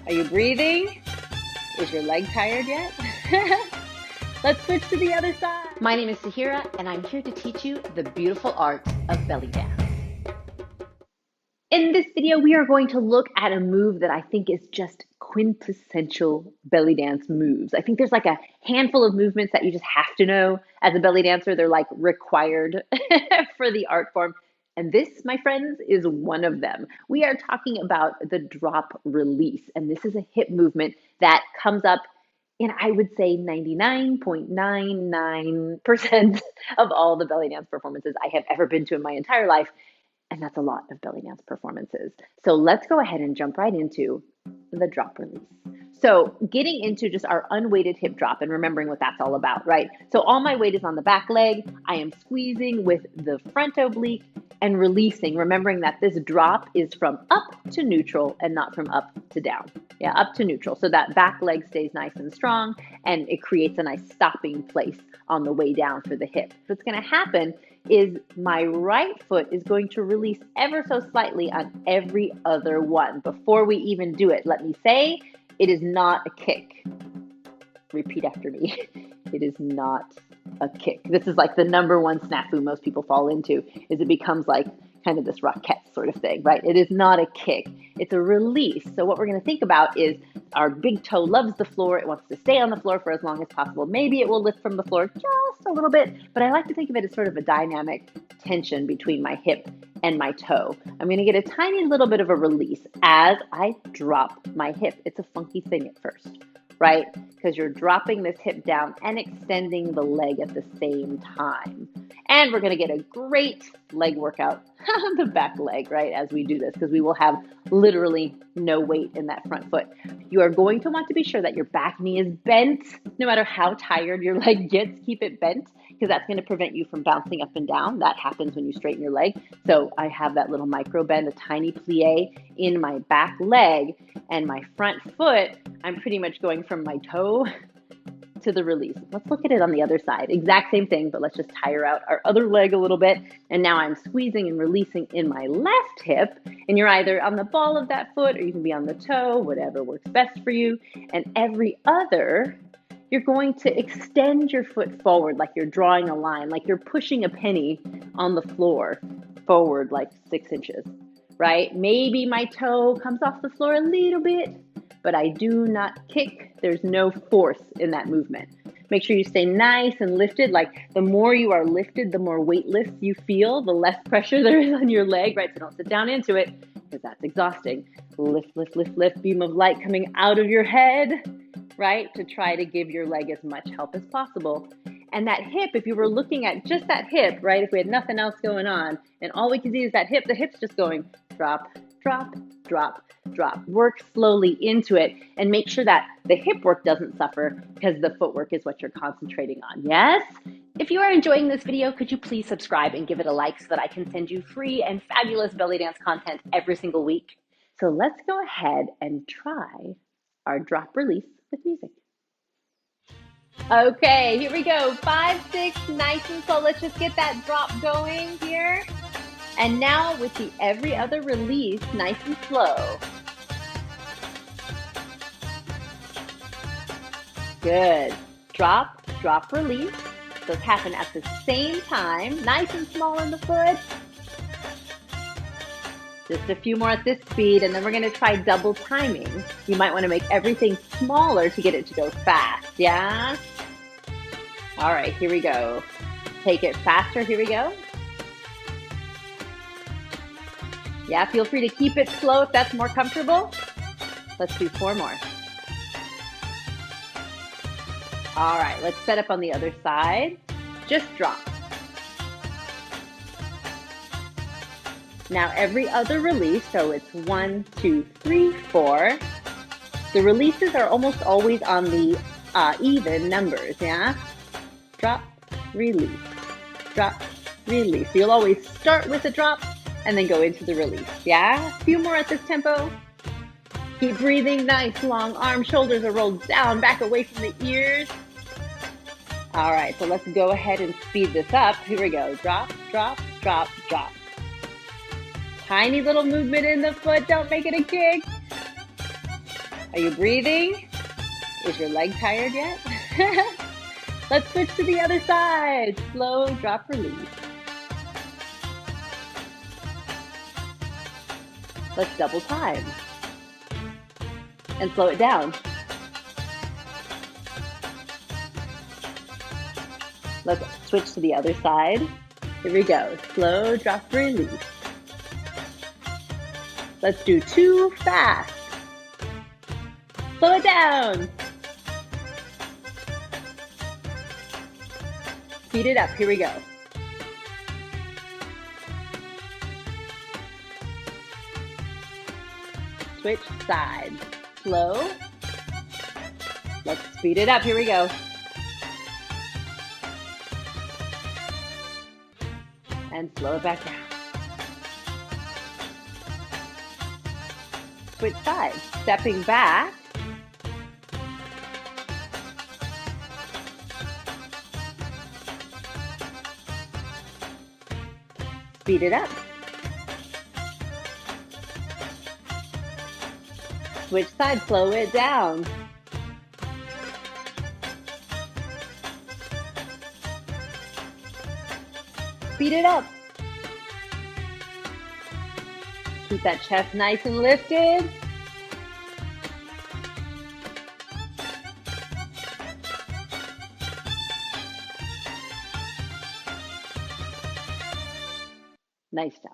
Are you breathing? Is your leg tired yet? Let's switch to the other side. My name is Sahira, and I'm here to teach you the beautiful art of belly dance. In this video, we are going to look at a move that I think is just quintessential belly dance moves. I think there's like a handful of movements that you just have to know as a belly dancer. They're like required for the art form. And this, my friends, is one of them. We are talking about the drop release. And this is a hip movement that comes up in, I would say, 99.99% of all the belly dance performances I have ever been to in my entire life. And that's a lot of belly dance performances. So let's go ahead and jump right into the drop release. So getting into just our unweighted hip drop and remembering what that's all about, right? So all my weight is on the back leg. I am squeezing with the front oblique and releasing, remembering that this drop is from up to neutral and not from up to down. Yeah, up to neutral. So that back leg stays nice and strong and it creates a nice stopping place on the way down for the hip. What's going to happen is my right foot is going to release ever so slightly on every other one. Before we even do it, let me say, it is not a kick. Repeat after me. It is not a kick. This is like the number one snafu most people fall into, is it becomes like kind of this rockette sort of thing, right? It is not a kick. It's a release. So what we're going to think about is our big toe loves the floor. It wants to stay on the floor for as long as possible. Maybe it will lift from the floor just a little bit, but I like to think of it as sort of a dynamic tension between my hip and my toe. I'm going to get a tiny little bit of a release as I drop my hip. It's a funky thing at first, right? Because you're dropping this hip down and extending the leg at the same time. And we're going to get a great leg workout on the back leg, right, as we do this, because we will have literally no weight in that front foot. You are going to want to be sure that your back knee is bent. No matter how tired your leg gets, keep it bent, because that's going to prevent you from bouncing up and down. That happens when you straighten your leg. So I have that little micro bend, a tiny plie in my back leg, and my front foot, I'm pretty much going from my toe to the release. Let's look at it on the other side. Exact same thing, but let's just tire out our other leg a little bit. And now I'm squeezing and releasing in my left hip, and you're either on the ball of that foot or you can be on the toe, whatever works best for you. And every other, you're going to extend your foot forward like you're drawing a line, like you're pushing a penny on the floor forward like 6 inches, right? Maybe my toe comes off the floor a little bit, but I do not kick. There's no force in that movement. Make sure you stay nice and lifted. Like the more you are lifted, the more weightless you feel, the less pressure there is on your leg, right? So don't sit down into it because that's exhausting. Lift, lift, lift, lift, beam of light coming out of your head, right? To try to give your leg as much help as possible. And that hip, if you were looking at just that hip, right? If we had nothing else going on and all we can see is that hip, the hip's just going drop, drop, drop, drop. Work slowly into it and make sure that the hip work doesn't suffer because the footwork is what you're concentrating on. Yes? If you are enjoying this video, could you please subscribe and give it a like so that I can send you free and fabulous belly dance content every single week? So let's go ahead and try our drop release with music. Okay, here we go. 5, 6, nice and slow. Let's just get that drop going here. And now with the every other release, nice and slow. Good. Drop, drop, release. Those happen at the same time. Nice and small in the foot. Just a few more at this speed, and then we're going to try double timing. You might want to make everything smaller to get it to go fast, yeah? All right, here we go. Take it faster, here we go. Yeah, feel free to keep it slow if that's more comfortable. Let's do 4 more. All right, let's set up on the other side. Just drop. Now every other release, so it's 1, 2, 3, 4. The releases are almost always on the even numbers, yeah? Drop, release, drop, release. So you'll always start with a drop and then go into the release, yeah? A few more at this tempo. Keep breathing, nice, long arms, shoulders are rolled down, back away from the ears. All right, so let's go ahead and speed this up. Here we go, drop, drop, drop, drop. Tiny little movement in the foot, don't make it a kick. Are you breathing? Is your leg tired yet? Let's switch to the other side. Slow drop release. Let's double time and slow it down. Let's switch to the other side. Here we go. Slow drop release. Let's do 2 fast. Slow it down. Speed it up. Here we go. Switch sides. Slow. Let's speed it up. Here we go. And slow it back down. Switch sides. Stepping back. Speed it up. Switch sides, slow it down. Speed it up. Keep that chest nice and lifted. Nice job.